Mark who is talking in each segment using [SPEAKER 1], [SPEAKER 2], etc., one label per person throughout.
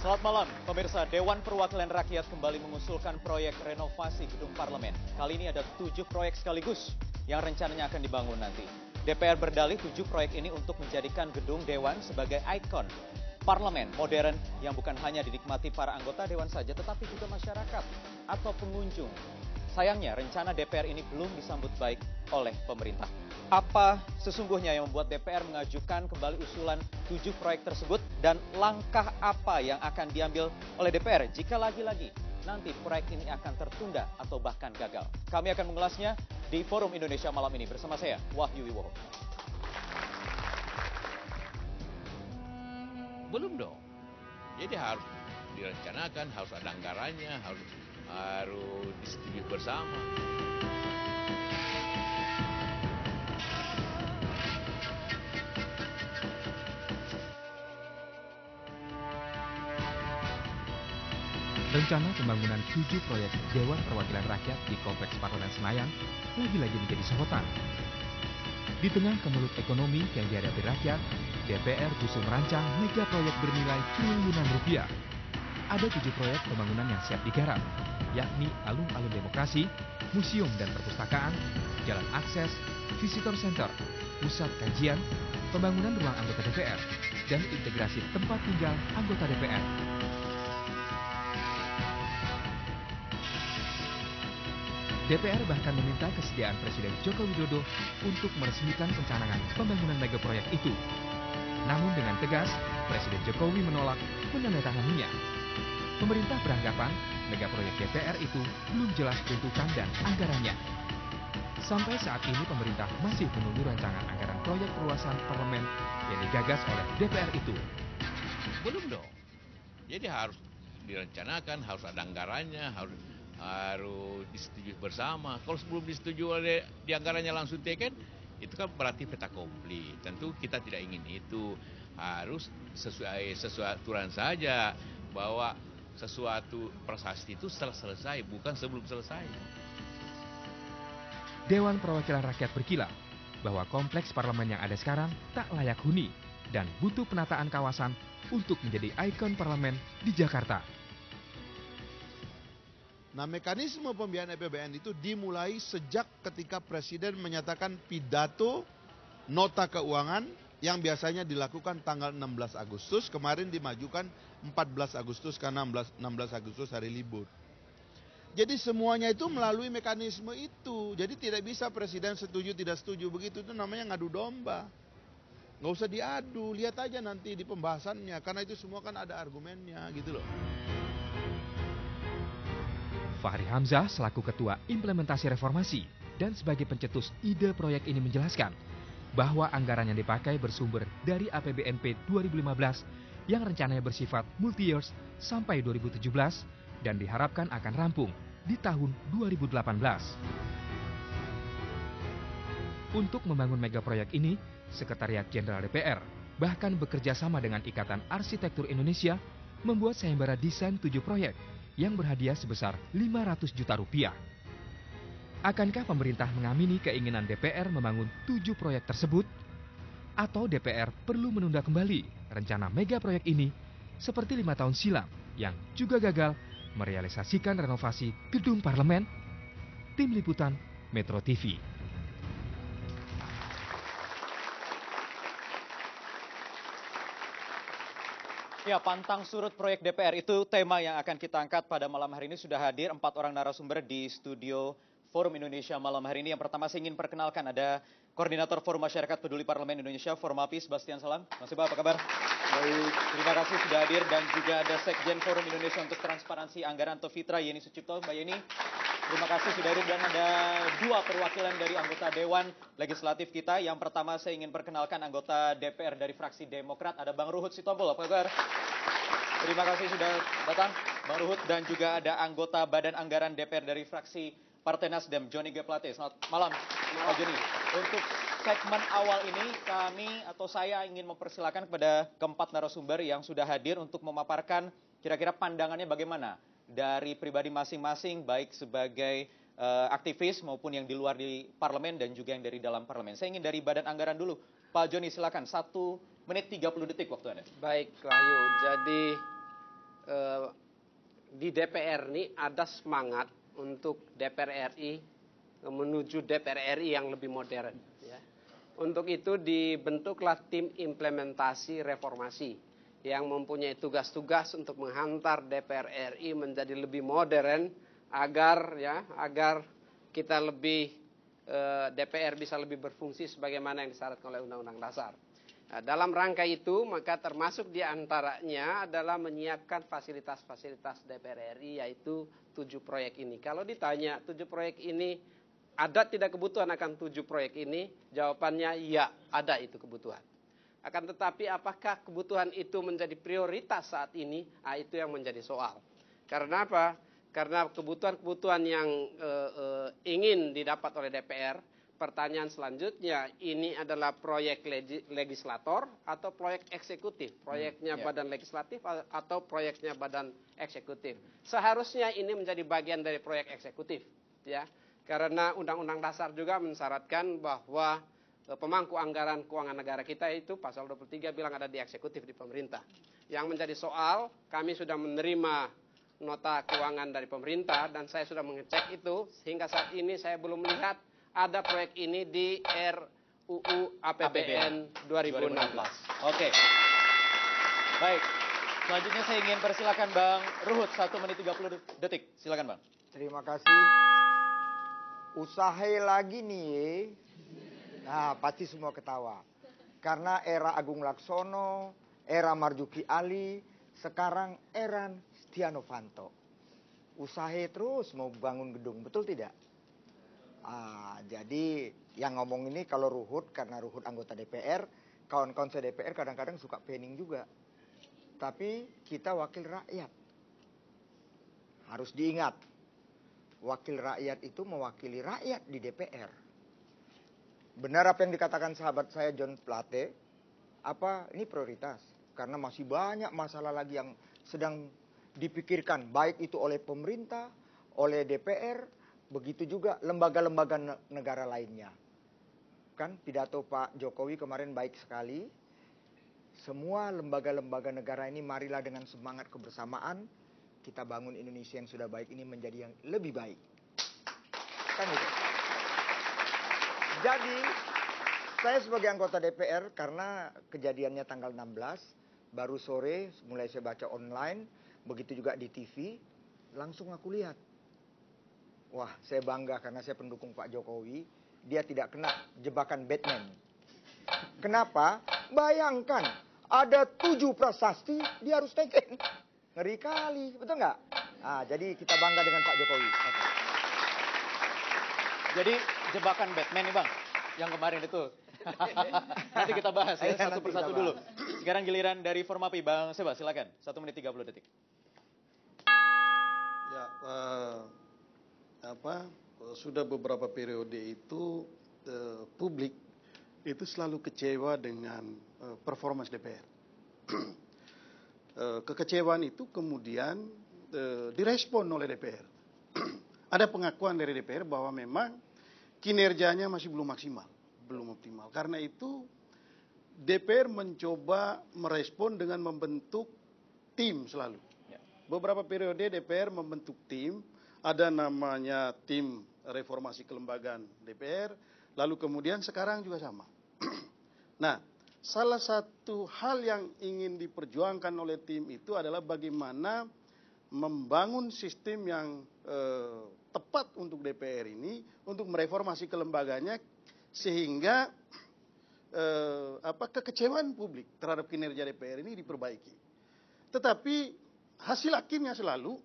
[SPEAKER 1] Selamat malam, pemirsa. Dewan Perwakilan Rakyat kembali mengusulkan proyek renovasi gedung parlemen. Kali ini ada 7 proyek sekaligus yang rencananya akan dibangun nanti. DPR berdalih 7 proyek ini untuk menjadikan gedung Dewan sebagai ikon parlemen modern yang bukan hanya dinikmati para anggota Dewan saja, tetapi juga masyarakat atau pengunjung. Sayangnya, rencana DPR ini belum disambut baik oleh pemerintah. Apa sesungguhnya yang membuat DPR mengajukan kembali usulan 7 proyek tersebut dan langkah apa yang akan diambil oleh DPR jika lagi-lagi nanti proyek ini akan tertunda atau bahkan gagal? Kami akan mengulasnya di Forum Indonesia malam ini bersama saya, Wahyu Wiwowo.
[SPEAKER 2] Belum dong. Jadi harus direncanakan, harus ada anggarannya, harus disetujui bersama.
[SPEAKER 3] Rencana pembangunan 7 proyek Dewan Perwakilan Rakyat di Kompleks Parlemen Senayan lagi-lagi menjadi sorotan. Di tengah kemelut ekonomi yang dihadapi rakyat, DPR justru merancang mega proyek bernilai triliunan rupiah. Ada 7 proyek pembangunan yang siap digarap, yakni alun-alun demokrasi, museum dan perpustakaan, jalan akses, visitor center, pusat kajian, pembangunan ruang anggota DPR, dan integrasi tempat tinggal anggota DPR. DPR bahkan meminta kesediaan Presiden Joko Widodo untuk meresmikan pencanangan pembangunan mega proyek itu. Namun dengan tegas, Presiden Jokowi menolak menandatanganinya. Pemerintah beranggapan mega proyek DPR itu belum jelas peruntukan dan anggarannya. Sampai saat ini pemerintah masih menunggu rancangan anggaran proyek perluasan parlemen yang digagas oleh DPR itu.
[SPEAKER 2] Belum dong. Jadi harus direncanakan, harus ada anggarannya, harus disetujui bersama. Kalau sebelum disetujui oleh di anggarannya langsung teken, itu kan berarti fait accompli. Tentu kita tidak ingin itu. Harus sesuai aturan saja bahwa sesuatu prasasti itu setelah selesai, bukan sebelum selesai.
[SPEAKER 3] Dewan Perwakilan Rakyat berkilah bahwa kompleks parlemen yang ada sekarang tak layak huni dan butuh penataan kawasan untuk menjadi ikon parlemen di Jakarta.
[SPEAKER 4] Nah, mekanisme pembiayaan APBN itu dimulai sejak ketika Presiden menyatakan pidato nota keuangan yang biasanya dilakukan tanggal 16 Agustus, kemarin dimajukan 14 Agustus karena 16 Agustus hari libur. Jadi semuanya itu melalui mekanisme itu. Jadi tidak bisa Presiden setuju tidak setuju begitu, itu namanya ngadu domba. Nggak usah diadu, lihat aja nanti di pembahasannya, karena itu semua kan ada argumennya gitu loh.
[SPEAKER 3] Fahri Hamzah selaku Ketua Implementasi Reformasi dan sebagai pencetus ide proyek ini menjelaskan bahwa anggaran yang dipakai bersumber dari APBNP 2015 yang rencananya bersifat multi-years sampai 2017 dan diharapkan akan rampung di tahun 2018. Untuk membangun mega proyek ini, Sekretariat Jenderal DPR bahkan bekerja sama dengan Ikatan Arsitektur Indonesia membuat sayembara desain 7 proyek yang berhadiah sebesar 500 juta rupiah. Akankah pemerintah mengamini keinginan DPR membangun 7 proyek tersebut? Atau DPR perlu menunda kembali rencana mega proyek ini seperti 5 tahun silam yang juga gagal merealisasikan renovasi gedung parlemen? Tim Liputan Metro TV.
[SPEAKER 1] Ya, pantang surut proyek DPR itu tema yang akan kita angkat pada malam hari ini. Sudah hadir 4 orang narasumber di studio Forum Indonesia malam hari ini. Yang pertama saya ingin perkenalkan ada Koordinator Forum Masyarakat Peduli Parlemen Indonesia, Formapi, Sebastian Salam. Mas Iba, apa kabar? Baik. Terima kasih sudah hadir. Dan juga ada Sekjen Forum Indonesia untuk Transparansi Anggaran atau Fitra, Yeni Sucipto. Mbak Yeni, terima kasih sudah hadir. Dan ada 2 perwakilan dari anggota Dewan Legislatif kita. Yang pertama saya ingin perkenalkan anggota DPR dari fraksi Demokrat, ada Bang Ruhut Sitompul. Apa kabar? Terima kasih sudah datang, Bang Ruhut. Dan juga ada anggota Badan Anggaran DPR dari fraksi Partai Nasdem, Joni G. Plate. Selamat malam, Pak Joni. Untuk segmen awal ini saya ingin mempersilakan kepada keempat narasumber yang sudah hadir untuk memaparkan kira-kira pandangannya bagaimana dari pribadi masing-masing, baik sebagai aktivis maupun yang di luar di parlemen dan juga yang dari dalam parlemen. Saya ingin dari Badan Anggaran dulu. Pak Joni, silakan. 1 menit 30 detik waktu Anda.
[SPEAKER 5] Baik, Wahyu. Jadi di DPR ini ada semangat untuk DPR RI menuju DPR RI yang lebih modern. Ya. Untuk itu dibentuklah tim implementasi reformasi yang mempunyai tugas-tugas untuk menghantar DPR RI menjadi lebih modern agar kita lebih DPR bisa lebih berfungsi sebagaimana yang disyaratkan oleh Undang-Undang Dasar. Nah, dalam rangka itu maka termasuk diantaranya adalah menyiapkan fasilitas-fasilitas DPR RI yaitu 7 proyek ini. Kalau ditanya 7 proyek ini ada tidak kebutuhan akan 7 proyek ini? Jawabannya ya, ada itu kebutuhan. Akan tetapi apakah kebutuhan itu menjadi prioritas saat ini? Nah, itu yang menjadi soal. Karena apa? Karena kebutuhan-kebutuhan yang ingin didapat oleh DPR, pertanyaan selanjutnya, ini adalah proyek legislator atau proyek eksekutif? Proyeknya badan legislatif atau proyeknya badan eksekutif? Seharusnya ini menjadi bagian dari proyek eksekutif, ya. Karena Undang-Undang Dasar juga mensyaratkan bahwa pemangku anggaran keuangan negara kita itu pasal 23 bilang ada di eksekutif di pemerintah. Yang menjadi soal, kami sudah menerima nota keuangan dari pemerintah dan saya sudah mengecek itu sehingga saat ini saya belum melihat ada proyek ini di RUU APBN 2016.
[SPEAKER 1] Oke. Baik. Selanjutnya saya ingin persilakan Bang Ruhut 1 menit 30 detik. Silakan Bang.
[SPEAKER 6] Terima kasih. Usahe lagi nih. Nah, pasti semua ketawa. Karena era Agung Laksono, era Marzuki Ali, sekarang era Setia Novanto. Usahe terus mau bangun gedung, betul tidak? Jadi yang ngomong ini kalau Ruhut, karena Ruhut anggota DPR, kawan-kawan saya DPR kadang-kadang suka pening juga. Tapi kita wakil rakyat. Harus diingat, wakil rakyat itu mewakili rakyat di DPR. Benar apa yang dikatakan sahabat saya John Plate, ini prioritas. Karena masih banyak masalah lagi yang sedang dipikirkan, baik itu oleh pemerintah, oleh DPR, begitu juga lembaga-lembaga negara lainnya. Kan pidato Pak Jokowi kemarin baik sekali. Semua lembaga-lembaga negara ini marilah dengan semangat kebersamaan kita bangun Indonesia yang sudah baik ini menjadi yang lebih baik. Kan itu. Jadi saya sebagai anggota DPR karena kejadiannya tanggal 16, baru sore mulai saya baca online, begitu juga di TV, langsung aku lihat. Wah, saya bangga karena saya pendukung Pak Jokowi. Dia tidak kena jebakan Batman. Kenapa? Bayangkan, ada 7 prasasti, dia harus taken. Ngeri kali, betul nggak? Jadi kita bangga dengan Pak Jokowi.
[SPEAKER 1] Jadi jebakan Batman nih Bang, yang kemarin itu. Nanti kita bahas ya, satu persatu dulu. Sekarang giliran dari Formapi, Bang Seba, silakan. 1 menit 30 detik.
[SPEAKER 7] Ya, sudah beberapa periode itu publik itu selalu kecewa dengan performance DPR. Kekecewaan itu kemudian direspon oleh DPR. Ada pengakuan dari DPR bahwa memang kinerjanya masih belum maksimal, belum optimal. Karena itu DPR mencoba merespon dengan membentuk tim selalu. Beberapa periode DPR membentuk tim, ada namanya tim reformasi kelembagaan DPR, lalu kemudian sekarang juga sama. Nah, salah satu hal yang ingin diperjuangkan oleh tim itu adalah bagaimana membangun sistem yang tepat untuk DPR ini, untuk mereformasi kelembaganya, sehingga kekecewaan publik terhadap kinerja DPR ini diperbaiki. Tetapi hasil akhirnya selalu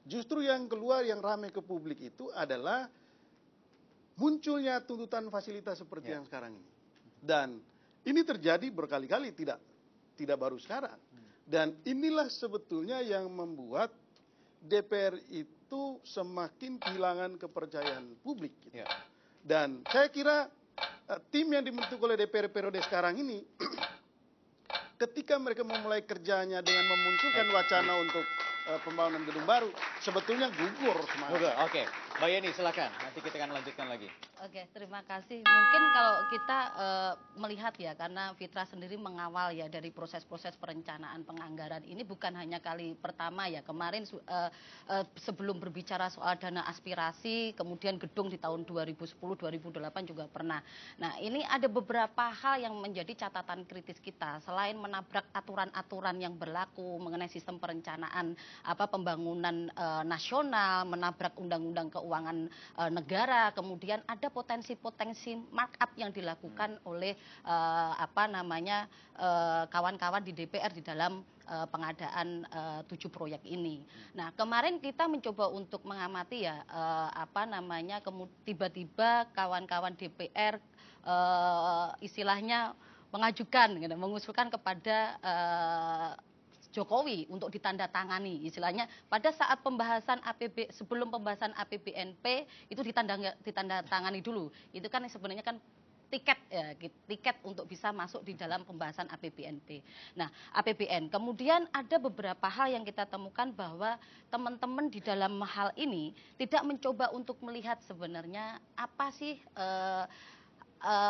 [SPEAKER 7] justru yang keluar yang ramai ke publik itu adalah munculnya tuntutan fasilitas seperti yang sekarang ini. Dan ini terjadi berkali-kali, tidak baru sekarang. Dan inilah sebetulnya yang membuat DPR itu semakin kehilangan kepercayaan publik. Gitu. Dan saya kira tim yang dibentuk oleh DPR periode sekarang ini, ketika mereka memulai kerjanya dengan memunculkan wacana untuk pembangunan gedung baru, sebetulnya gugur semangat.
[SPEAKER 1] Oke. Mbak Yeni, silakan. Nanti kita akan lanjutkan lagi.
[SPEAKER 8] Oke, terima kasih. Mungkin kalau kita melihat ya, karena Fitra sendiri mengawal ya dari proses-proses perencanaan penganggaran ini bukan hanya kali pertama ya. Kemarin sebelum berbicara soal dana aspirasi, kemudian gedung di tahun 2010-2008 juga pernah. Nah, ini ada beberapa hal yang menjadi catatan kritis kita. Selain menabrak aturan-aturan yang berlaku mengenai sistem perencanaan pembangunan nasional, menabrak undang-undang keuangan negara, kemudian ada potensi-potensi markup yang dilakukan oleh kawan-kawan di DPR di dalam pengadaan 7 proyek ini. Nah, kemarin kita mencoba untuk mengamati ya tiba-tiba kawan-kawan DPR istilahnya mengajukan, mengusulkan kepada Jokowi untuk ditandatangani, istilahnya pada saat pembahasan sebelum pembahasan APBNP itu ditandatangani dulu. Itu kan sebenarnya kan tiket untuk bisa masuk di dalam pembahasan APBNP. Nah, APBN. Kemudian ada beberapa hal yang kita temukan bahwa teman-teman di dalam hal ini tidak mencoba untuk melihat sebenarnya apa sih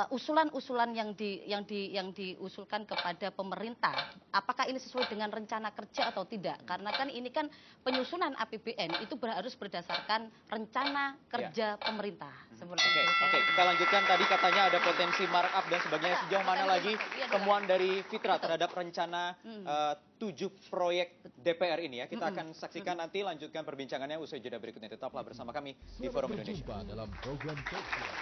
[SPEAKER 8] usulan-usulan yang diusulkan kepada pemerintah, apakah ini sesuai dengan rencana kerja atau tidak? Karena kan ini kan penyusunan APBN itu harus berdasarkan rencana kerja pemerintah. Seperti itu.
[SPEAKER 1] Oke, kita lanjutkan. Tadi katanya ada potensi markup dan sebagainya. Sejauh mana lagi temuan dari Fitra terhadap rencana 7 proyek DPR ini ya? Kita akan saksikan nanti, lanjutkan perbincangannya usai jeda berikutnya. Tetaplah bersama kami di Forum Indonesia.
[SPEAKER 9] Dalam program Talk Show.